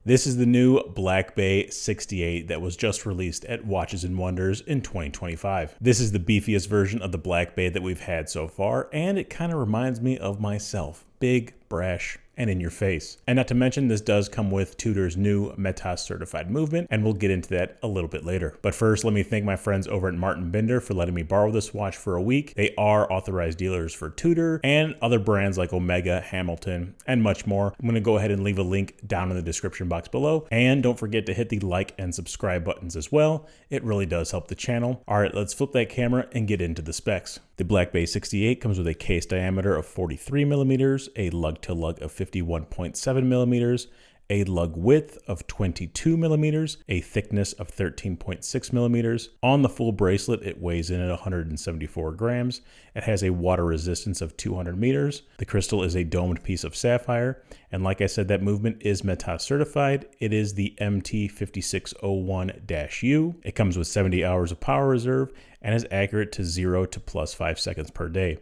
This is the new Black Bay 68 that was just released at Watches and Wonders in 2025. This is the beefiest version of the Black Bay that we've had so far, and it kind of reminds me of myself. Big, brash, and in your face. And not to mention, this does come with Tudor's new METAS certified movement, and we'll get into that a little bit later. But first, let me thank my friends over at Martin Binder for letting me borrow this watch for a week. They are authorized dealers for Tudor and other brands like Omega, Hamilton, and much more. I'm going to go ahead and leave a link down in the description box below. And don't forget to hit the like and subscribe buttons as well. It really does help the channel. All right, let's flip that camera and get into the specs. The Black Bay 68 comes with a case diameter of 43 millimeters, a lug-to-lug of 51.7 millimeters, a lug width of 22 millimeters, a thickness of 13.6 millimeters. On the full bracelet, it weighs in at 174 grams. It has a water resistance of 200 meters. The crystal is a domed piece of sapphire. And like I said, that movement is METAS certified. It is the MT5601-U. It comes with 70 hours of power reserve and is accurate to 0 to plus 5 seconds per day.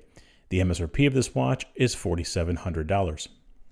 The MSRP of this watch is $4,700.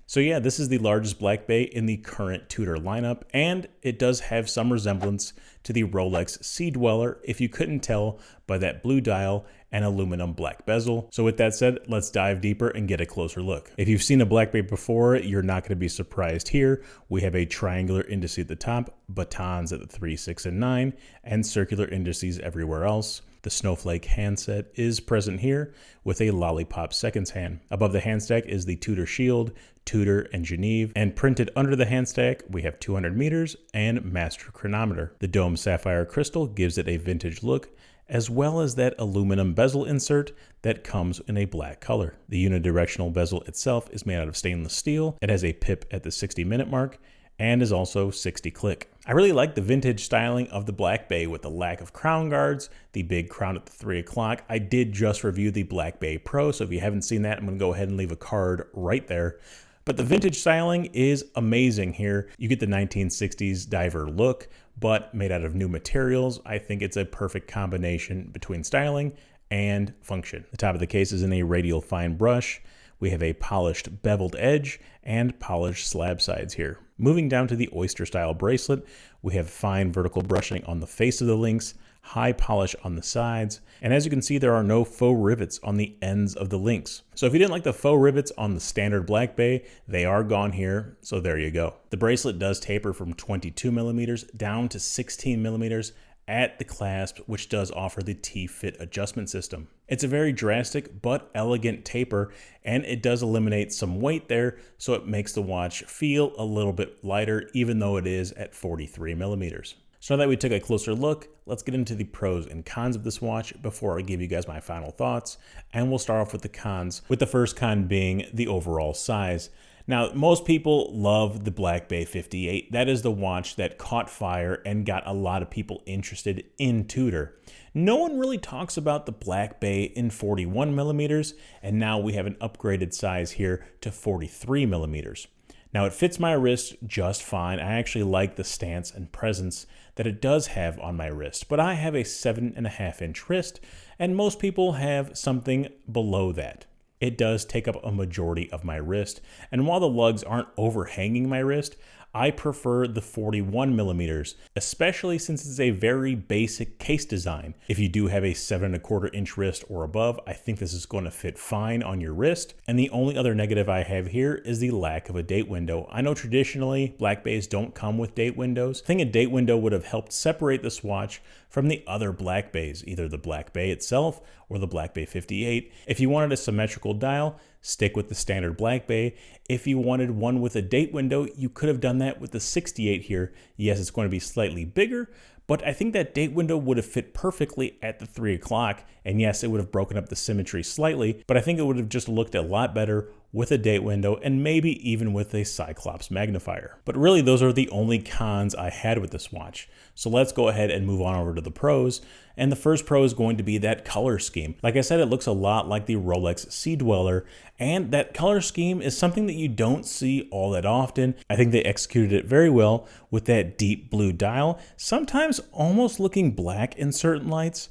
So yeah, this is the largest Black Bay in the current Tudor lineup, and it does have some resemblance to the Rolex Sea Dweller if you couldn't tell by that blue dial and aluminum black bezel. So with that said, let's dive deeper and get a closer look. If you've seen a Black Bay before, you're not going to be surprised here. We have a triangular indice at the top, batons at the 3, 6, and 9, and circular indices everywhere else. The snowflake handset is present here with a lollipop seconds hand. Above the handstack is the Tudor shield, Tudor, and Geneve, and printed under the handstack we have 200 meters and master chronometer. The dome sapphire crystal gives it a vintage look, as well as that aluminum bezel insert that comes in a black color. The unidirectional bezel itself is made out of stainless steel. It has a pip at the 60-minute mark and is also 60 click. I really like the vintage styling of the Black Bay with the lack of crown guards, the big crown at the 3 o'clock. I did just review the Black Bay Pro, so if you haven't seen that, I'm gonna go ahead and leave a card right there. But the vintage styling is amazing here. You get the 1960s diver look, but made out of new materials. I think it's a perfect combination between styling and function. The top of the case is in a radial fine brush. We have a polished beveled edge and polished slab sides here. Moving down to the oyster style bracelet, we have fine vertical brushing on the face of the links, high polish on the sides, and as you can see, there are no faux rivets on the ends of the links. So if you didn't like the faux rivets on the standard Black Bay, they are gone here, so there you go. The bracelet does taper from 22 millimeters down to 16 millimeters at the clasp, which does offer the T-fit adjustment system. It's a very drastic but elegant taper, and it does eliminate some weight there, so it makes the watch feel a little bit lighter, even though it is at 43 millimeters. So now that we took a closer look, let's get into the pros and cons of this watch before I give you guys my final thoughts. And we'll start off with the cons, with the first con being the overall size. Now, most people love the Black Bay 58. That is the watch that caught fire and got a lot of people interested in Tudor. No one really talks about the Black Bay in 41 millimeters, and now we have an upgraded size here to 43 millimeters. Now, it fits my wrist just fine. I actually like the stance and presence that it does have on my wrist, but I have a 7.5-inch wrist, and most people have something below that. It does take up a majority of my wrist, and while the lugs aren't overhanging my wrist, I prefer the 41 millimeters, especially since it's a very basic case design. If you do have a 7.25-inch wrist or above, I think this is going to fit fine on your wrist. And the only other negative I have here is the lack of a date window. I know traditionally Black Bays don't come with date windows. I think a date window would have helped separate this watch from the other Black Bays, either the Black Bay itself or the Black Bay 58. If you wanted a symmetrical dial, stick with the standard Black Bay. If you wanted one with a date window, you could have done that with the 68 here. Yes, it's going to be slightly bigger, but I think that date window would have fit perfectly at the 3 o'clock. And yes, it would have broken up the symmetry slightly, but I think it would have just looked a lot better with a date window and maybe even with a Cyclops magnifier. But really, those are the only cons I had with this watch. So let's go ahead and move on over to the pros. And the first pro is going to be that color scheme. Like I said, it looks a lot like the Rolex Sea Dweller, and that color scheme is something that you don't see all that often. I think they executed it very well with that deep blue dial, sometimes almost looking black in certain lights.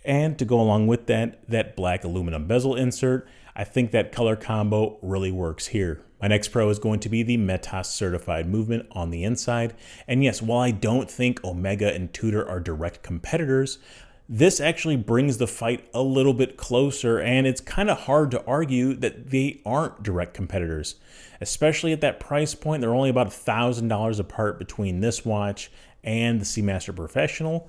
And to go along with that, that black aluminum bezel insert. I think that color combo really works here. My next pro is going to be the Metas certified movement on the inside. And yes, while I don't think Omega and Tudor are direct competitors, this actually brings the fight a little bit closer, and it's kind of hard to argue that they aren't direct competitors. Especially at that price point, they're only about $1,000 apart between this watch and the Seamaster Professional.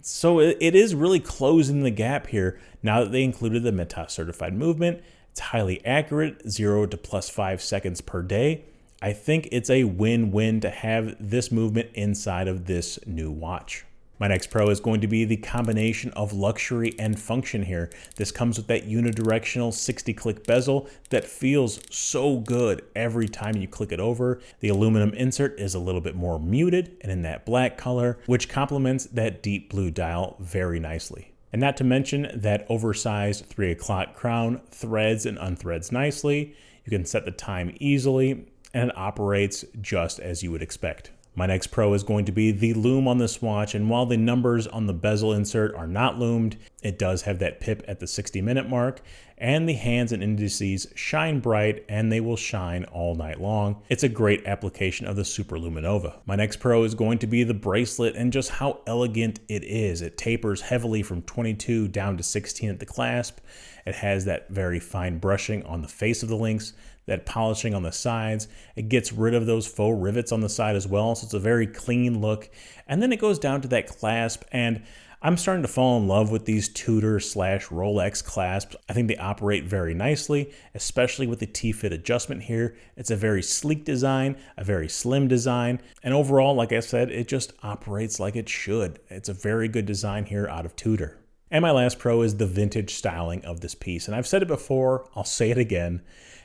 So it is really closing the gap here now that they included the Metas certified movement. It's highly accurate, 0 to +5 seconds per day. I think it's a win-win to have this movement inside of this new watch. My next pro is going to be the combination of luxury and function here. This comes with that unidirectional 60-click bezel that feels so good every time you click it over. The aluminum insert is a little bit more muted and in that black color, which complements that deep blue dial very nicely. And not to mention that oversized 3 o'clock crown threads and unthreads nicely. You can set the time easily and it operates just as you would expect. My next pro is going to be the lume on this watch, and while the numbers on the bezel insert are not lumed, it does have that pip at the 60-minute mark, and the hands and indices shine bright, and they will shine all night long. It's a great application of the Super Luminova. My next pro is going to be the bracelet and just how elegant it is. It tapers heavily from 22 down to 16 at the clasp. It has that very fine brushing on the face of the links, that polishing on the sides. It gets rid of those faux rivets on the side as well, so it's a very clean look. And then it goes down to that clasp, and I'm starting to fall in love with these Tudor/Rolex clasps. I think they operate very nicely, especially with the T-fit adjustment here. It's a very sleek design, a very slim design, and overall, like I said, it just operates like it should. It's a very good design here out of Tudor. And my last pro is the vintage styling of this piece. And I've said it before, I'll say it again.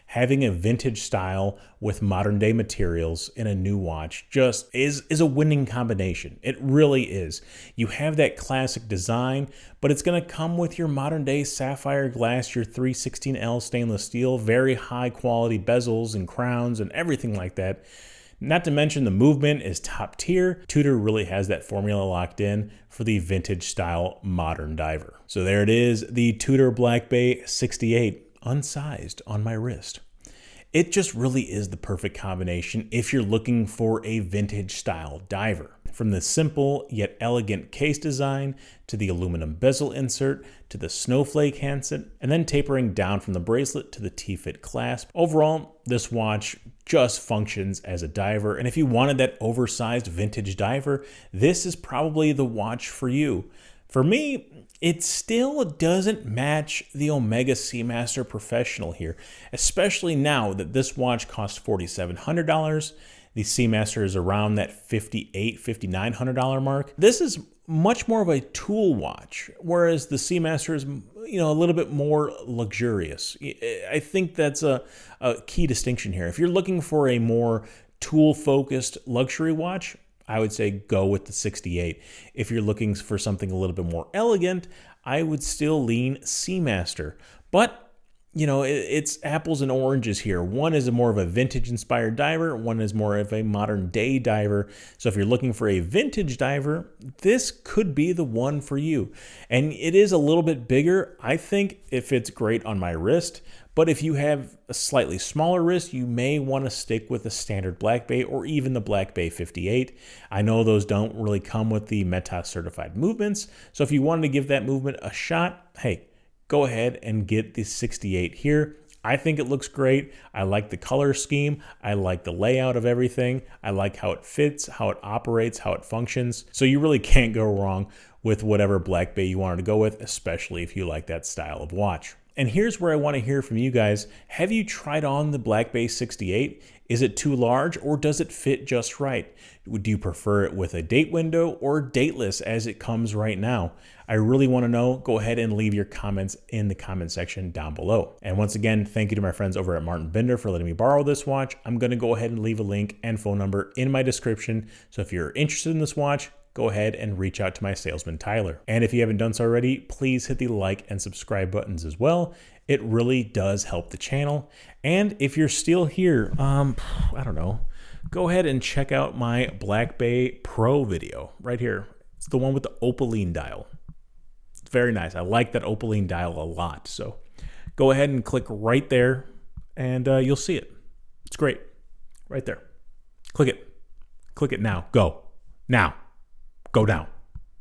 Having a vintage style with modern day materials in a new watch just is a winning combination. It really is. You have that classic design, but it's going to come with your modern day sapphire glass, your 316L stainless steel, very high quality bezels and crowns and everything like that. Not to mention the movement is top tier. Tudor really has that formula locked in for the vintage style modern diver. So there it is, the Tudor Black Bay 68. Unsized on my wrist. It just really is the perfect combination if you're looking for a vintage style diver. From the simple yet elegant case design to the aluminum bezel insert to the snowflake handset, and then tapering down from the bracelet to the T-fit clasp. Overall, this watch just functions as a diver, and if you wanted that oversized vintage diver, this is probably the watch for you. For me, it still doesn't match the Omega Seamaster Professional here, especially now that this watch costs $4,700. The Seamaster is around that $5,800, $5,900 mark. This is much more of a tool watch, whereas the Seamaster is, a little bit more luxurious. I think that's a key distinction here. If you're looking for a more tool-focused luxury watch, I would say go with the 68. If you're looking for something a little bit more elegant, I would still lean Seamaster. But, it's apples and oranges here. One is more of a vintage-inspired diver. One is more of a modern-day diver. So if you're looking for a vintage diver, this could be the one for you. And it is a little bit bigger. I think it fits great on my wrist. But if you have a slightly smaller wrist, you may want to stick with the standard Black Bay or even the Black Bay 58. I know those don't really come with the Metas certified movements. So if you wanted to give that movement a shot, hey, go ahead and get the 68 here. I think it looks great. I like the color scheme. I like the layout of everything. I like how it fits, how it operates, how it functions. So you really can't go wrong with whatever Black Bay you wanted to go with, especially if you like that style of watch. And here's where I want to hear from you guys. Have you tried on the Black Bay 68? Is it too large or does it fit just right? Do you prefer it with a date window or dateless as it comes right now? I really want to know. Go ahead and leave your comments in the comment section down below. And once again, thank you to my friends over at Martin Bender for letting me borrow this watch. I'm going to go ahead and leave a link and phone number in my description. So if you're interested in this watch, go ahead and reach out to my salesman, Tyler. And if you haven't done so already, please hit the like and subscribe buttons as well. It really does help the channel. And if you're still here, I don't know, go ahead and check out my Black Bay Pro video right here. It's the one with the opaline dial. It's very nice. I like that opaline dial a lot. So go ahead and click right there and you'll see it. It's great. Right there. Click it. Click it now. Go. Now. Go down.